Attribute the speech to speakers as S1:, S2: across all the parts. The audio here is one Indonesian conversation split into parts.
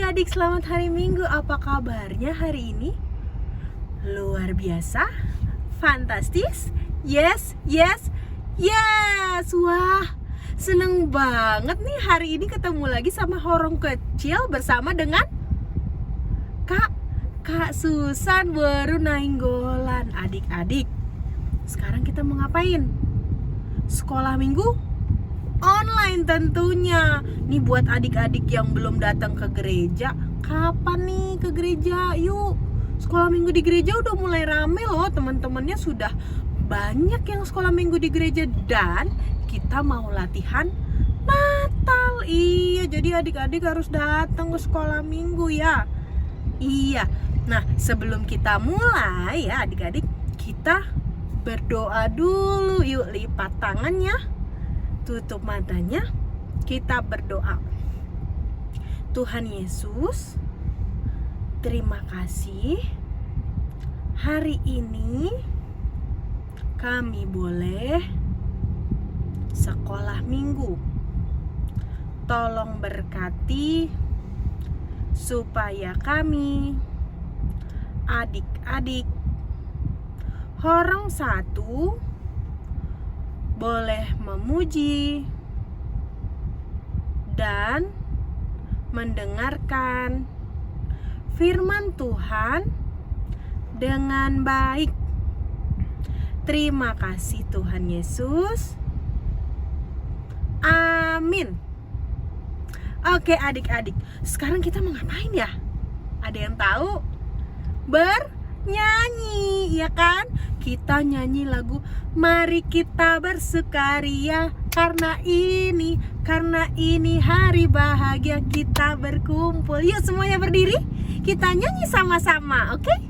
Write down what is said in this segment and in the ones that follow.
S1: adik-adik, selamat hari Minggu. Apa kabarnya hari ini? Luar biasa? Fantastis? Yes, yes, yes. Wah, seneng banget nih hari ini ketemu lagi sama Horong Kecil bersama dengan Kak Susan baru nainggolan. Adik-adik, sekarang kita mau ngapain? Sekolah minggu? Online tentunya. Nih buat adik-adik yang belum datang ke gereja, kapan nih ke gereja? Yuk, sekolah minggu di gereja udah mulai rame loh. Teman-temannya sudah banyak yang sekolah minggu di gereja. Dan kita mau latihan Natal. Iya, jadi adik-adik harus datang ke sekolah minggu ya. Iya. Nah, sebelum kita mulai ya adik-adik, kita berdoa dulu. Yuk, lipat tangannya, tutup matanya, kita berdoa. Tuhan Yesus, terima kasih hari ini kami boleh sekolah minggu. Tolong berkati supaya kami adik-adik Horong Satu boleh memuji dan mendengarkan firman Tuhan dengan baik. Terima kasih Tuhan Yesus. Amin. Oke adik-adik, sekarang kita mau ngapain ya? Ada yang tahu? Bernyanyi, ya kan? Kita nyanyi lagu Mari Kita Bersukaria karena ini hari bahagia kita berkumpul. Yuk semuanya berdiri, kita nyanyi sama-sama, oke?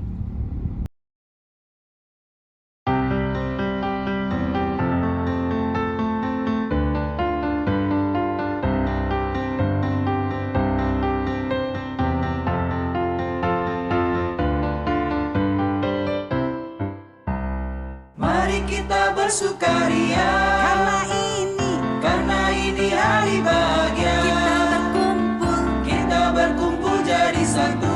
S2: Mari kita bersukaria karena ini hari bahagia. Kita berkumpul jadi satu.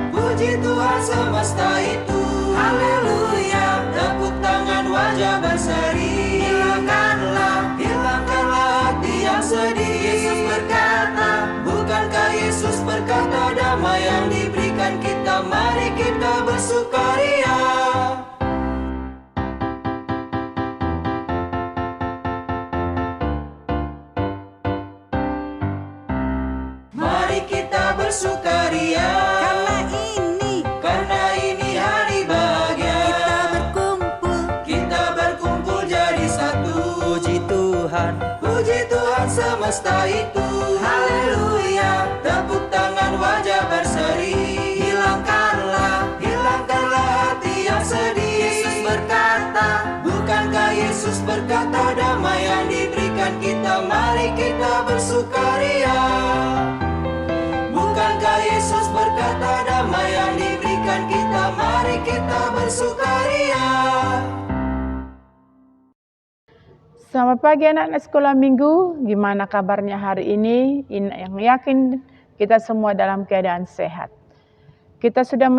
S2: Puji Tuhan semesta itu. Haleluya. Tepuk tangan wajah berseri. Hilangkanlah hati yang sedih. Yesus berkata, bukankah Yesus berkata damai yang diberikan kita. Mari kita bersukaria. Bersukaria karena ini hari bahagia. Kita berkumpul jadi satu. Puji Tuhan semesta itu. Haleluya. Tepuk tangan wajah berseri. Hilangkanlah hati yang sedih. Yesus berkata, bukankah Yesus berkata damai yang diberikan kita. Mari kita bersukaria. Bukankah Yesus berkata damai yang diberikan kita. Mari kita bersukaria.
S3: Selamat pagi anak-anak sekolah minggu. Gimana kabarnya hari ini? Yang yakin kita semua dalam keadaan sehat. Kita sudah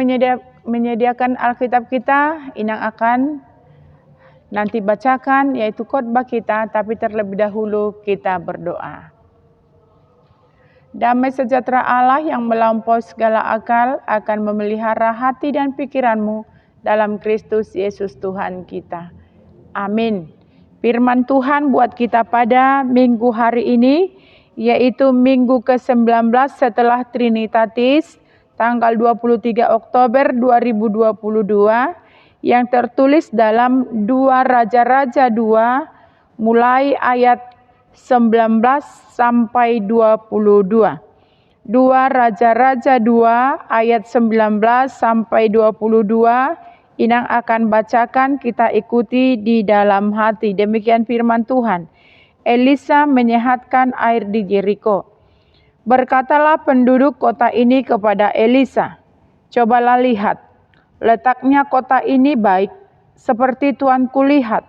S3: menyediakan Alkitab kita. Inang akan nanti bacakan yaitu khotbah kita. Tapi terlebih dahulu kita berdoa. Damai sejahtera Allah yang melampaui segala akal akan memelihara hati dan pikiranmu dalam Kristus Yesus Tuhan kita. Amin. Firman Tuhan buat kita pada minggu hari ini, yaitu minggu ke-19 setelah Trinitatis, tanggal 23 Oktober 2022, yang tertulis dalam 2 Raja-Raja 2, mulai ayat 19 sampai 22. 2 Raja-Raja 2 ayat 19 sampai 22. Inang akan bacakan, kita ikuti di dalam hati. Demikian firman Tuhan. Elisa menyehatkan air di Yeriko. Berkatalah penduduk kota ini kepada Elisa, cobalah lihat, letaknya kota ini baik, seperti tuanku lihat.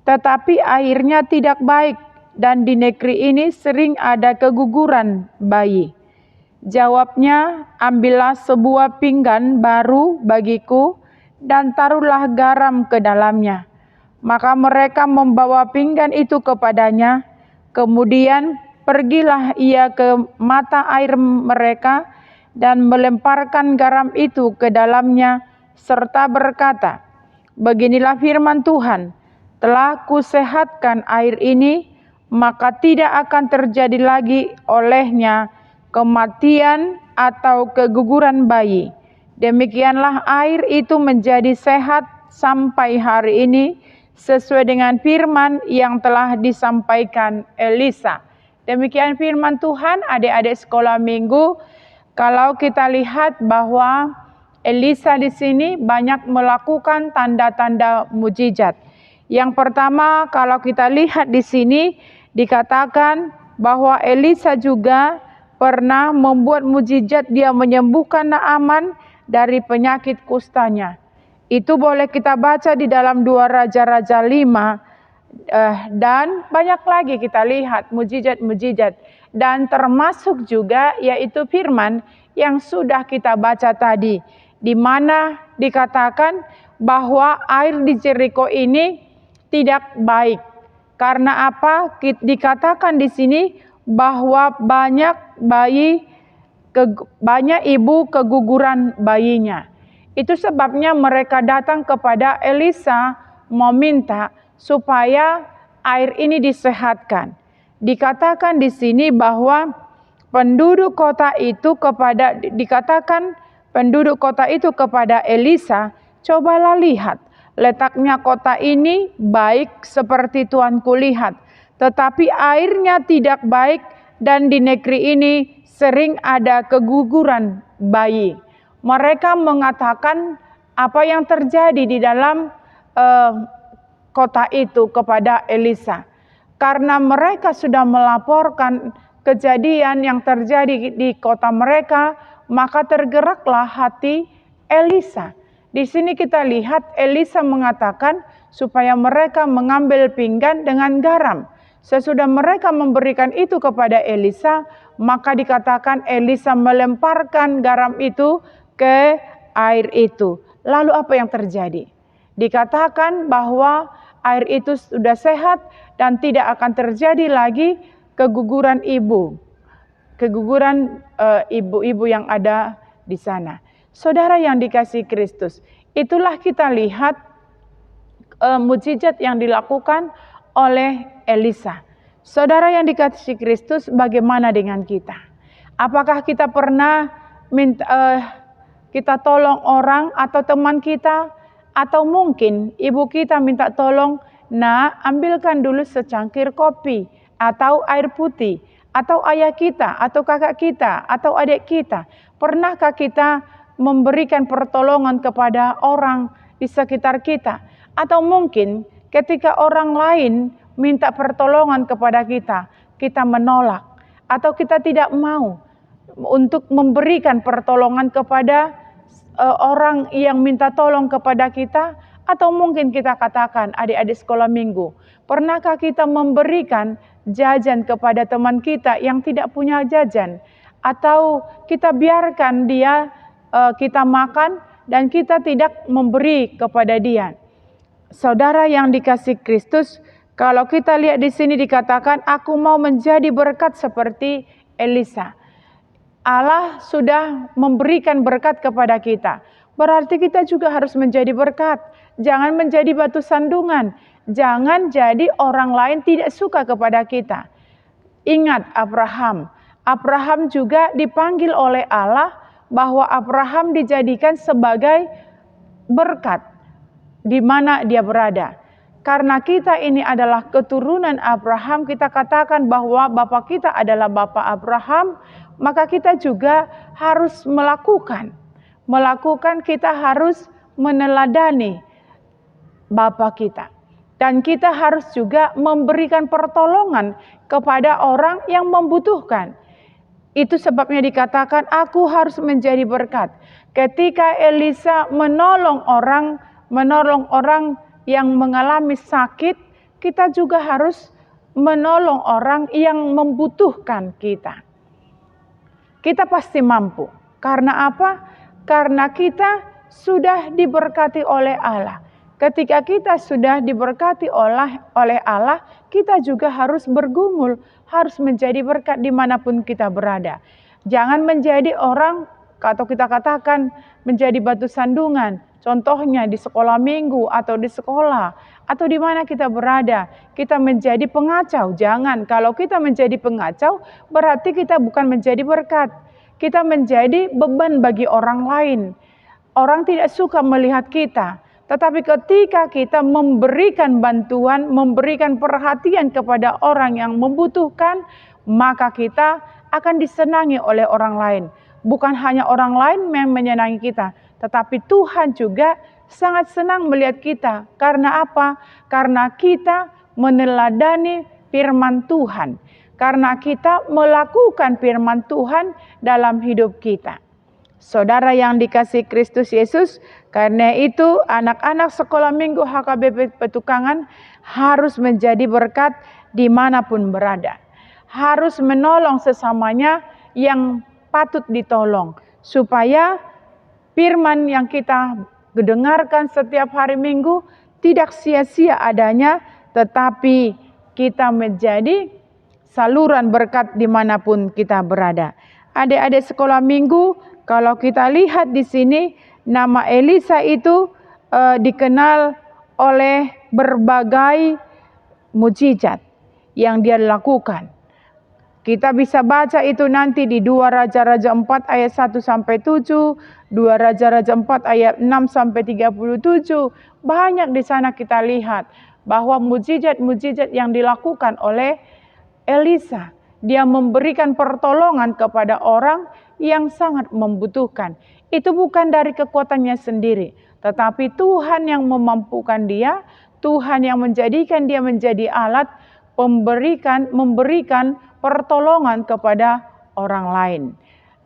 S3: Tetapi airnya tidak baik, dan di negeri ini sering ada keguguran bayi. Jawabnya, ambillah sebuah pinggan baru bagiku dan taruhlah garam ke dalamnya. Maka mereka membawa pinggan itu kepadanya. Kemudian pergilah ia ke mata air mereka dan melemparkan garam itu ke dalamnya serta berkata, beginilah firman Tuhan, telah kusehatkan air ini, maka tidak akan terjadi lagi olehnya kematian atau keguguran bayi. Demikianlah air itu menjadi sehat sampai hari ini, sesuai dengan firman yang telah disampaikan Elisa. Demikian firman Tuhan, adik-adik sekolah minggu. Kalau kita lihat bahwa Elisa di sini banyak melakukan tanda-tanda mujizat. Yang pertama, kalau kita lihat di sini dikatakan bahwa Elisa juga pernah membuat mujizat, dia menyembuhkan Naaman dari penyakit kustanya. Itu boleh kita baca di dalam 2 Raja-Raja 5, dan banyak lagi kita lihat mujizat-mujizat. Dan termasuk juga yaitu firman yang sudah kita baca tadi, di mana dikatakan bahwa air di Jeriko ini tidak baik. Karena apa? Dikatakan di sini bahwa banyak ibu keguguran bayinya. Itu sebabnya mereka datang kepada Elisa meminta supaya air ini disehatkan. Dikatakan di sini bahwa penduduk kota itu kepada Elisa, cobalah lihat, letaknya kota ini baik seperti Tuanku lihat, tetapi airnya tidak baik dan di negeri ini sering ada keguguran bayi. Mereka mengatakan apa yang terjadi di dalam kota itu kepada Elisa. Karena mereka sudah melaporkan kejadian yang terjadi di kota mereka, maka tergeraklah hati Elisa. Di sini kita lihat Elisa mengatakan supaya mereka mengambil pinggan dengan garam. Sesudah mereka memberikan itu kepada Elisa, maka dikatakan Elisa melemparkan garam itu ke air itu. Lalu apa yang terjadi? Dikatakan bahwa air itu sudah sehat dan tidak akan terjadi lagi keguguran ibu-ibu yang ada di sana. Saudara yang dikasihi Kristus, itulah kita lihat mujizat yang dilakukan oleh Elisa. Saudara yang dikasihi Kristus, bagaimana dengan kita? Apakah kita pernah kita tolong orang atau teman kita, atau mungkin ibu kita minta tolong, "Nak, ambilkan dulu secangkir kopi atau air putih," atau ayah kita, atau kakak kita, atau adik kita. Pernahkah kita memberikan pertolongan kepada orang di sekitar kita? Atau mungkin ketika orang lain minta pertolongan kepada kita, kita menolak, atau kita tidak mau untuk memberikan pertolongan kepada orang yang minta tolong kepada kita. Atau mungkin kita katakan, adik-adik sekolah minggu, pernahkah kita memberikan jajan kepada teman kita yang tidak punya jajan? Atau kita biarkan dia kita makan dan kita tidak memberi kepada dia? Saudara yang dikasihi Kristus, kalau kita lihat di sini dikatakan, aku mau menjadi berkat seperti Elisa. Allah sudah memberikan berkat kepada kita. Berarti kita juga harus menjadi berkat. Jangan menjadi batu sandungan. Jangan jadi orang lain tidak suka kepada kita. Ingat Abraham. Abraham juga dipanggil oleh Allah bahwa Abraham dijadikan sebagai berkat di mana dia berada. Karena kita ini adalah keturunan Abraham, kita katakan bahwa Bapa kita adalah Bapa Abraham, maka kita juga harus melakukan, kita harus meneladani Bapa kita. Dan kita harus juga memberikan pertolongan kepada orang yang membutuhkan. Itu sebabnya dikatakan, aku harus menjadi berkat. Ketika Elisa menolong orang yang mengalami sakit, kita juga harus menolong orang yang membutuhkan kita. Kita pasti mampu. Karena apa? Karena kita sudah diberkati oleh Allah. Ketika kita sudah diberkati oleh Allah, kita juga harus bergumul, harus menjadi berkat dimanapun kita berada. Jangan menjadi orang, atau kita katakan menjadi batu sandungan. Contohnya di sekolah minggu atau di sekolah atau di mana kita berada, kita menjadi pengacau. Jangan, kalau kita menjadi pengacau berarti kita bukan menjadi berkat. Kita menjadi beban bagi orang lain. Orang tidak suka melihat kita. Tetapi ketika kita memberikan bantuan, memberikan perhatian kepada orang yang membutuhkan, maka kita akan disenangi oleh orang lain. Bukan hanya orang lain yang menyenangi kita, tetapi Tuhan juga sangat senang melihat kita. Karena apa? Karena kita meneladani firman Tuhan. Karena kita melakukan firman Tuhan dalam hidup kita. Saudara yang dikasihi Kristus Yesus, karena itu anak-anak sekolah minggu HKBP Petukangan harus menjadi berkat dimanapun berada. Harus menolong sesamanya yang patut ditolong. Supaya firman yang kita dengarkan setiap hari Minggu tidak sia-sia adanya, tetapi kita menjadi saluran berkat dimanapun kita berada. Adik-adik sekolah minggu, kalau kita lihat di sini, nama Elisa itu dikenal oleh berbagai mujizat yang dia lakukan. Kita bisa baca itu nanti di 2 Raja-Raja 4 ayat 1 sampai 7, 2 Raja-Raja 4 ayat 6 sampai 37. Banyak di sana kita lihat bahwa mujizat-mujizat yang dilakukan oleh Elisa. Dia memberikan pertolongan kepada orang yang sangat membutuhkan. Itu bukan dari kekuatannya sendiri, tetapi Tuhan yang memampukan dia, Tuhan yang menjadikan dia menjadi alat memberikan pertolongan kepada orang lain.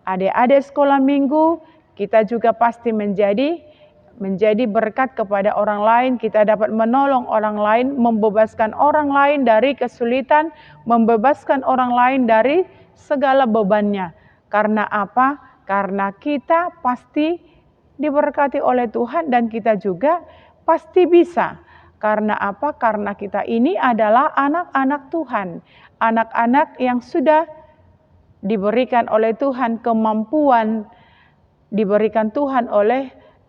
S3: Adik-adik sekolah minggu, kita juga pasti menjadi berkat kepada orang lain. Kita dapat menolong orang lain, membebaskan orang lain dari kesulitan, membebaskan orang lain dari segala bebannya. Karena apa? Karena kita pasti diberkati oleh Tuhan dan kita juga pasti bisa. Karena apa? Karena kita ini adalah anak-anak Tuhan. Anak-anak yang sudah diberikan oleh Tuhan kemampuan, diberikan Tuhan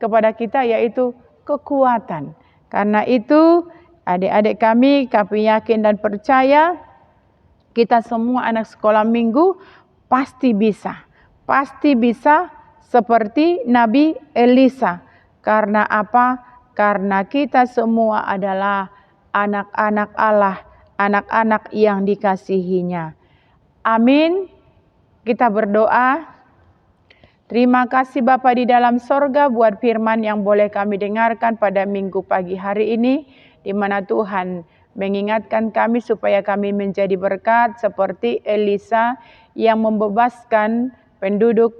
S3: kepada kita yaitu kekuatan. Karena itu adik-adik kami yakin dan percaya kita semua anak sekolah minggu pasti bisa. Pasti bisa seperti Nabi Elisa. Karena apa? Karena kita semua adalah anak-anak Allah, anak-anak yang dikasihinya. Amin. Kita berdoa. Terima kasih Bapa di dalam sorga buat firman yang boleh kami dengarkan pada minggu pagi hari ini, di mana Tuhan mengingatkan kami supaya kami menjadi berkat seperti Elisa yang membebaskan penduduk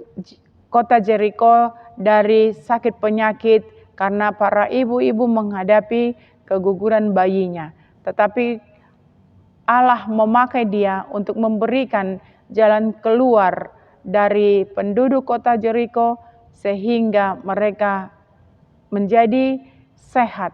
S3: kota Jericho dari sakit penyakit karena para ibu-ibu menghadapi keguguran bayinya. Tetapi Allah memakai dia untuk memberikan jalan keluar dari penduduk kota Jericho sehingga mereka menjadi sehat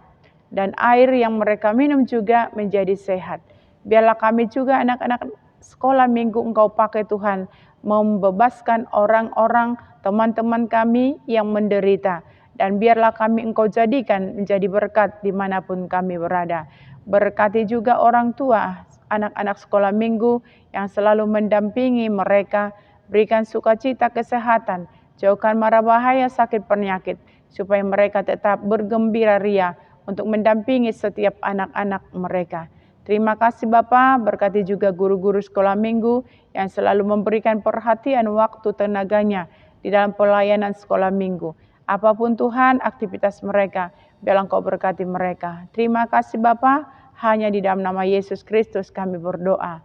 S3: dan air yang mereka minum juga menjadi sehat. Biarlah kami juga anak-anak sekolah minggu Engkau pakai Tuhan membebaskan orang-orang teman-teman kami yang menderita, dan biarlah kami Engkau jadikan menjadi berkat dimanapun kami berada. Berkati juga orang tua anak-anak sekolah minggu yang selalu mendampingi mereka. Berikan sukacita kesehatan, jauhkan mara bahaya sakit penyakit, supaya mereka tetap bergembira ria untuk mendampingi setiap anak-anak mereka. Terima kasih Bapa, berkati juga guru-guru sekolah minggu yang selalu memberikan perhatian waktu tenaganya di dalam pelayanan sekolah minggu. Apapun Tuhan aktivitas mereka, biarlah Engkau berkati mereka. Terima kasih Bapa, hanya di dalam nama Yesus Kristus kami berdoa.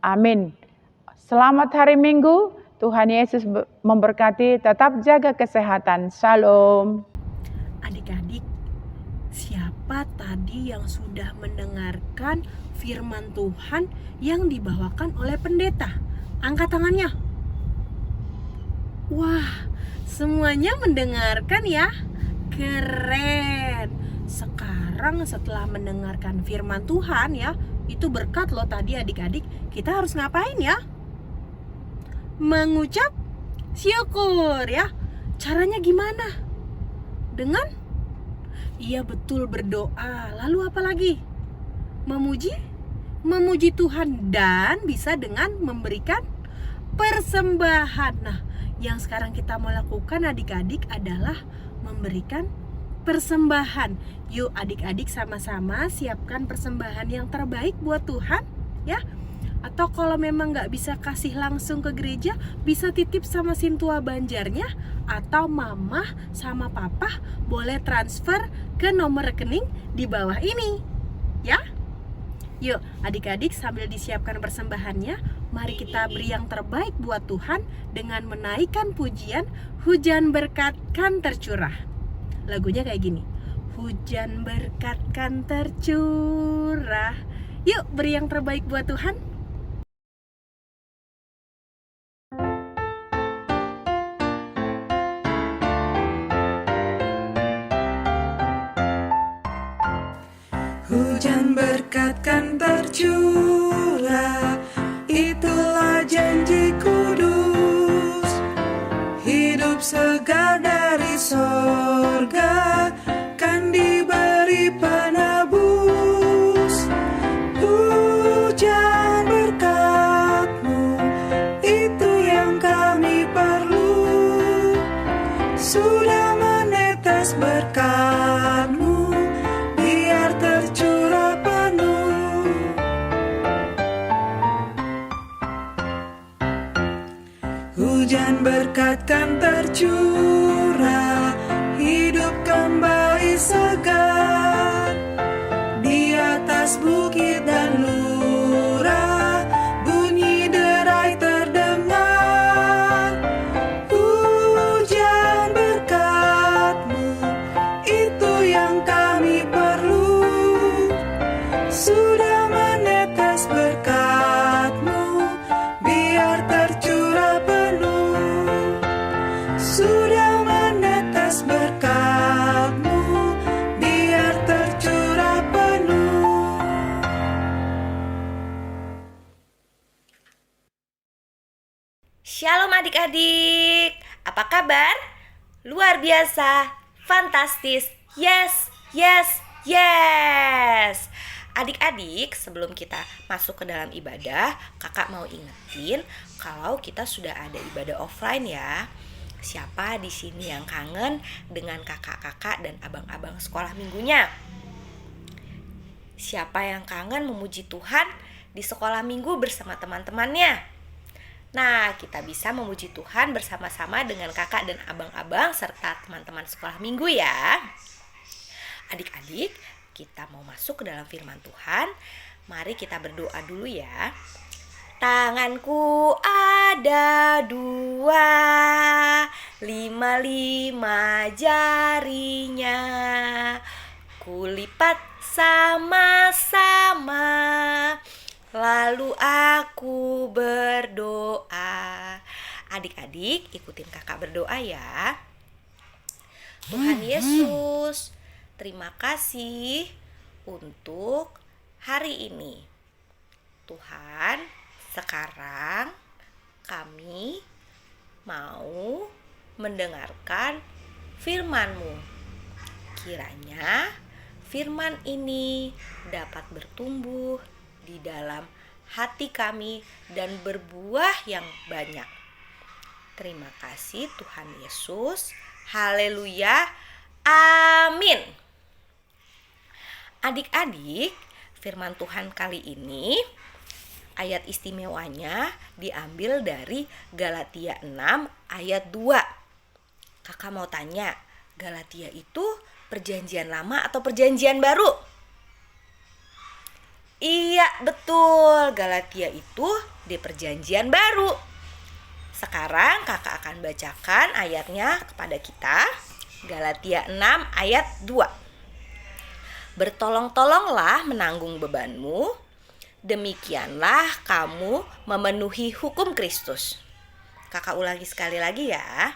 S3: Amin. Selamat hari Minggu, Tuhan Yesus memberkati, tetap jaga kesehatan. Shalom.
S1: Adik-adik, siapa tadi yang sudah mendengarkan firman Tuhan yang dibawakan oleh pendeta? Angkat tangannya. Wah, semuanya mendengarkan ya. Keren. Sekarang setelah mendengarkan firman Tuhan ya, itu berkat loh tadi adik-adik. Kita harus ngapain ya? Mengucap syukur ya. Caranya gimana? Dengan? Iya betul, berdoa. Lalu apa lagi? Memuji? Memuji Tuhan dan bisa dengan memberikan persembahan. Nah, yang sekarang kita mau lakukan adik-adik adalah memberikan persembahan. Yuk adik-adik sama-sama siapkan persembahan yang terbaik buat Tuhan ya. Atau kalau memang gak bisa kasih langsung ke gereja, bisa titip sama Sintua Banjarnya, atau mama sama papa boleh transfer ke nomor rekening di bawah ini ya. Yuk adik-adik sambil disiapkan persembahannya, mari kita beri yang terbaik buat Tuhan dengan menaikkan pujian Hujan Berkat Kan Tercurah. Lagunya kayak gini. Hujan berkat kan tercurah. Yuk beri yang terbaik buat Tuhan.
S4: Hujan berkat kan tercurah, itulah janji kudus. Hidup segar dari sorga kan diberi penebus. Hujan berkat-Mu, itu yang kami perlu. Sudah menetes berkat-Mu, biar tercurah penuh. Hujan berkat kan tercurah, hidup kembali segar. Di atas bukit dan lurah, bunyi derai terdengar. Hujan berkat-Mu, itu yang kami perlu. Sudah menetes berkat-Mu, biar tercurah penuh. Sudah menetes berkat-Mu, biar tercurah penuh.
S5: Shalom adik-adik, apa kabar? Luar biasa, fantastis, yes, yes, yes. Adik-adik, sebelum kita masuk ke dalam ibadah, kakak mau ingetin kalau kita sudah ada ibadah offline ya. Siapa di sini yang kangen dengan kakak-kakak dan abang-abang sekolah minggunya? Siapa yang kangen memuji Tuhan di sekolah minggu bersama teman-temannya? Nah, kita bisa memuji Tuhan bersama-sama dengan kakak dan abang-abang serta teman-teman sekolah minggu ya. Adik-adik, kita mau masuk ke dalam firman Tuhan. Mari kita berdoa dulu ya. Tanganku ada 2, 5 jarinya. Kulipat sama-sama, lalu aku berdoa. Adik-adik ikutin kakak berdoa ya. Tuhan Yesus, terima kasih untuk hari ini. Tuhan, sekarang kami mau mendengarkan firman-Mu. Kiranya firman ini dapat bertumbuh di dalam hati kami dan berbuah yang banyak. Terima kasih Tuhan Yesus. Haleluya. Amin. Adik-adik, firman Tuhan kali ini ayat istimewanya diambil dari Galatia 6 ayat 2. Kakak mau tanya, Galatia itu perjanjian lama atau perjanjian baru? Iya, betul. Galatia itu di perjanjian baru. Sekarang kakak akan bacakan ayatnya kepada kita. Galatia 6 ayat 2. Bertolong-tolonglah menanggung bebanmu, demikianlah kamu memenuhi hukum Kristus. Kakak ulangi sekali lagi ya.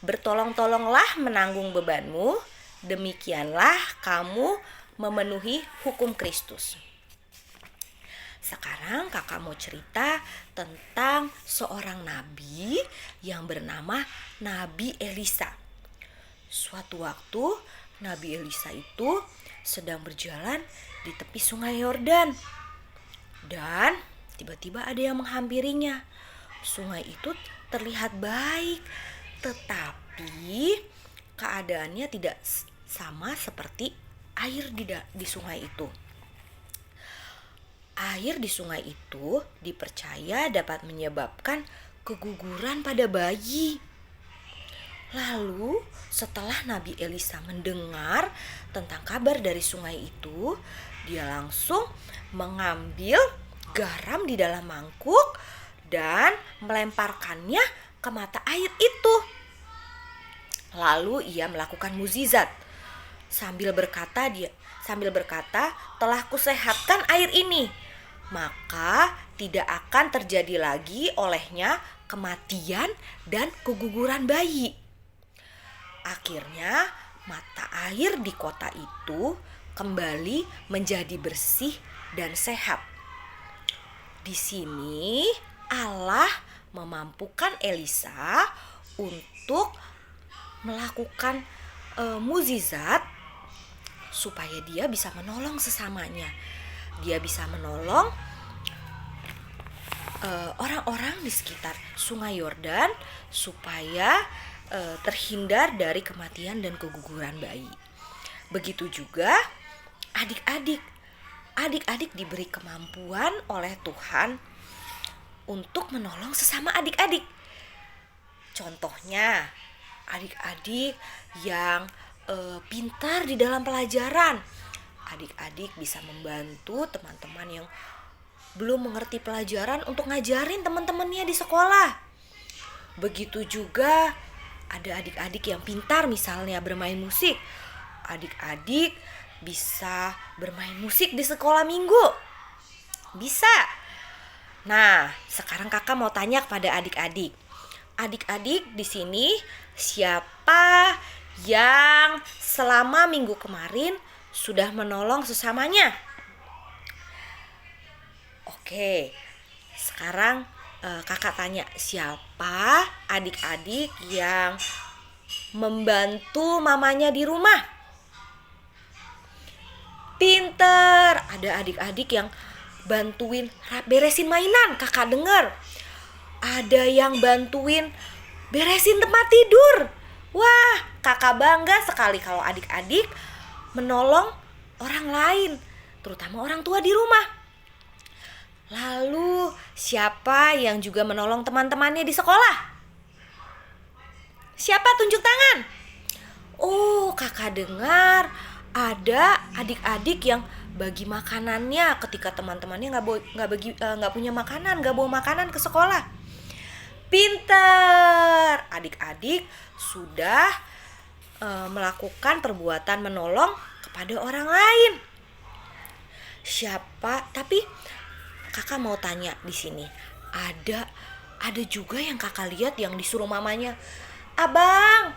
S5: Bertolong-tolonglah menanggung bebanmu, demikianlah kamu memenuhi hukum Kristus. Sekarang kakak mau cerita tentang seorang nabi yang bernama Nabi Elisa. Suatu waktu Nabi Elisa itu sedang berjalan di tepi sungai Yordan. Dan tiba-tiba ada yang menghampirinya. Sungai itu terlihat baik, tetapi keadaannya tidak sama seperti air di sungai itu. Air di sungai itu dipercaya dapat menyebabkan keguguran pada bayi. Lalu setelah Nabi Elisa mendengar tentang kabar dari sungai itu, dia langsung mengambil garam di dalam mangkuk dan melemparkannya ke mata air itu. Lalu ia melakukan mukjizat sambil berkata, telah kusehatkan air ini, maka tidak akan terjadi lagi olehnya kematian dan keguguran bayi. Akhirnya mata air di kota itu kembali menjadi bersih dan sehat. Di sini Allah memampukan Elisa untuk melakukan mukjizat supaya dia bisa menolong sesamanya. Dia bisa menolong orang-orang di sekitar Sungai Yordan supaya terhindar dari kematian dan keguguran bayi. Begitu juga adik-adik. Adik-adik diberi kemampuan oleh Tuhan untuk menolong sesama adik-adik. Contohnya, adik-adik yang pintar di dalam pelajaran. Adik-adik bisa membantu teman-teman yang belum mengerti pelajaran untuk ngajarin teman-temannya di sekolah. Begitu juga ada adik-adik yang pintar misalnya bermain musik. Adik-adik bisa bermain musik di sekolah minggu. Bisa. Nah, sekarang kakak mau tanya kepada adik-adik. Adik-adik di sini siapa yang selama minggu kemarin sudah menolong sesamanya? Oke, sekarang kakak tanya, siapa adik-adik yang membantu mamanya di rumah? Pinter, ada adik-adik yang bantuin beresin mainan, kakak dengar. Ada yang bantuin beresin tempat tidur. Wah, kakak bangga sekali kalau adik-adik menolong orang lain, terutama orang tua di rumah. Lalu siapa yang juga menolong teman-temannya di sekolah? Siapa, tunjuk tangan? Oh, kakak dengar ada adik-adik yang bagi makanannya ketika teman-temannya nggak punya makanan, nggak bawa makanan ke sekolah. Pinter, adik-adik sudah melakukan perbuatan menolong kepada orang lain. Siapa? Tapi kakak mau tanya di sini, ada juga yang kakak lihat yang disuruh mamanya, abang,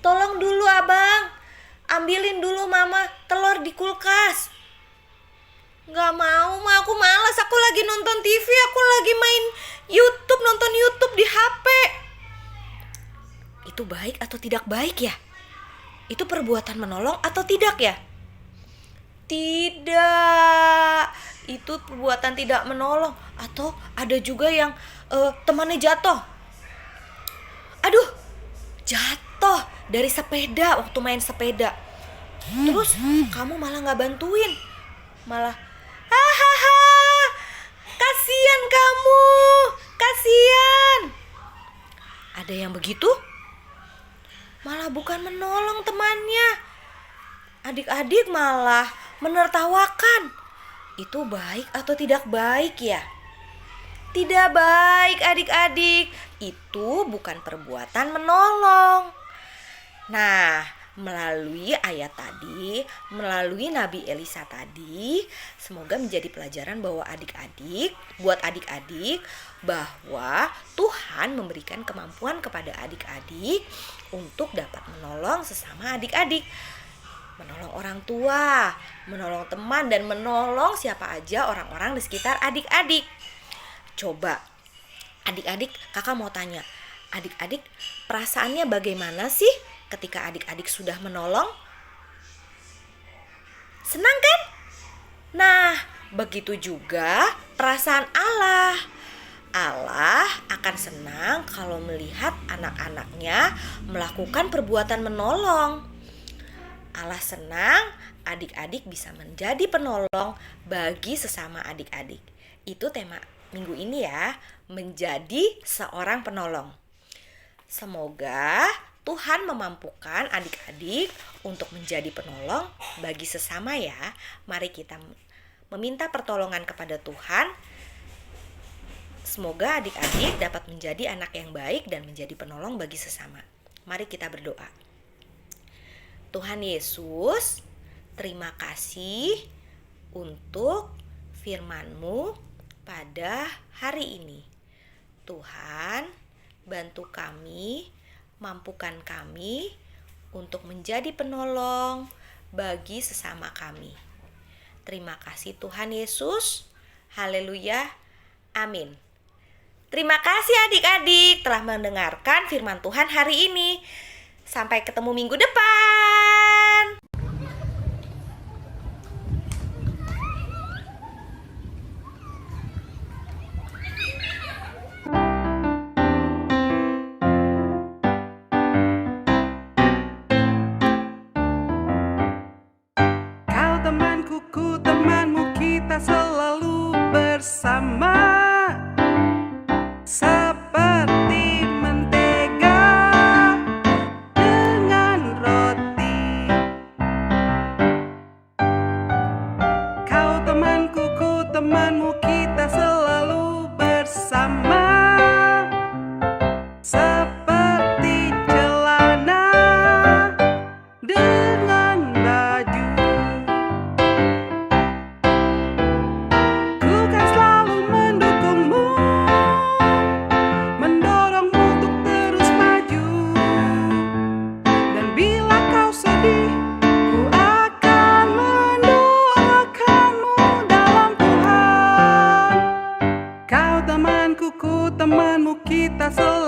S5: tolong dulu abang, ambilin dulu mama telur di kulkas. Nggak mau, aku malas, aku lagi nonton TV, aku lagi main YouTube, nonton YouTube di HP. Itu baik atau tidak baik ya? Itu perbuatan menolong atau tidak ya? Tidak, itu perbuatan tidak menolong. Atau ada juga yang temannya jatuh. Aduh, jatuh dari sepeda waktu main sepeda. Terus kamu malah gak bantuin, malah hahaha, kasihan kamu, kasihan. Ada yang begitu, malah bukan menolong temannya. Adik-adik malah menertawakan. Itu baik atau tidak baik ya? Tidak baik adik-adik. Itu bukan perbuatan menolong. Nah, melalui ayat tadi, melalui Nabi Elisa tadi, semoga menjadi pelajaran buat adik-adik bahwa Tuhan memberikan kemampuan kepada adik-adik untuk dapat menolong sesama adik-adik. Menolong orang tua, menolong teman, dan menolong siapa aja orang-orang di sekitar adik-adik. Coba adik-adik, kakak mau tanya, adik-adik perasaannya bagaimana sih ketika adik-adik sudah menolong? Senang kan? Nah, begitu juga perasaan Allah. Allah akan senang kalau melihat anak-anaknya melakukan perbuatan menolong. Allah senang adik-adik bisa menjadi penolong bagi sesama adik-adik. Itu tema minggu ini ya, menjadi seorang penolong. Semoga Tuhan memampukan adik-adik untuk menjadi penolong bagi sesama ya. Mari kita meminta pertolongan kepada Tuhan. Semoga adik-adik dapat menjadi anak yang baik dan menjadi penolong bagi sesama. Mari kita berdoa. Tuhan Yesus, terima kasih untuk firman-Mu pada hari ini. Tuhan, bantu kami, mampukan kami untuk menjadi penolong bagi sesama kami. Terima kasih Tuhan Yesus. Haleluya. Amin. Terima kasih adik-adik telah mendengarkan firman Tuhan hari ini. Sampai ketemu minggu depan.
S4: Kau temanku, ku temanmu, kita selalu bersama. Seperti mentega dengan roti. Kau temanku, ku temanmu, kita selalu bersama. Seperti celana dengan baju. Ku kan selalu mendukungmu, mendorongmu untuk terus maju. Dan bila kau sedih, ku akan mendoakanmu dalam Tuhan. Kau temanku, ku temanmu, kita selalu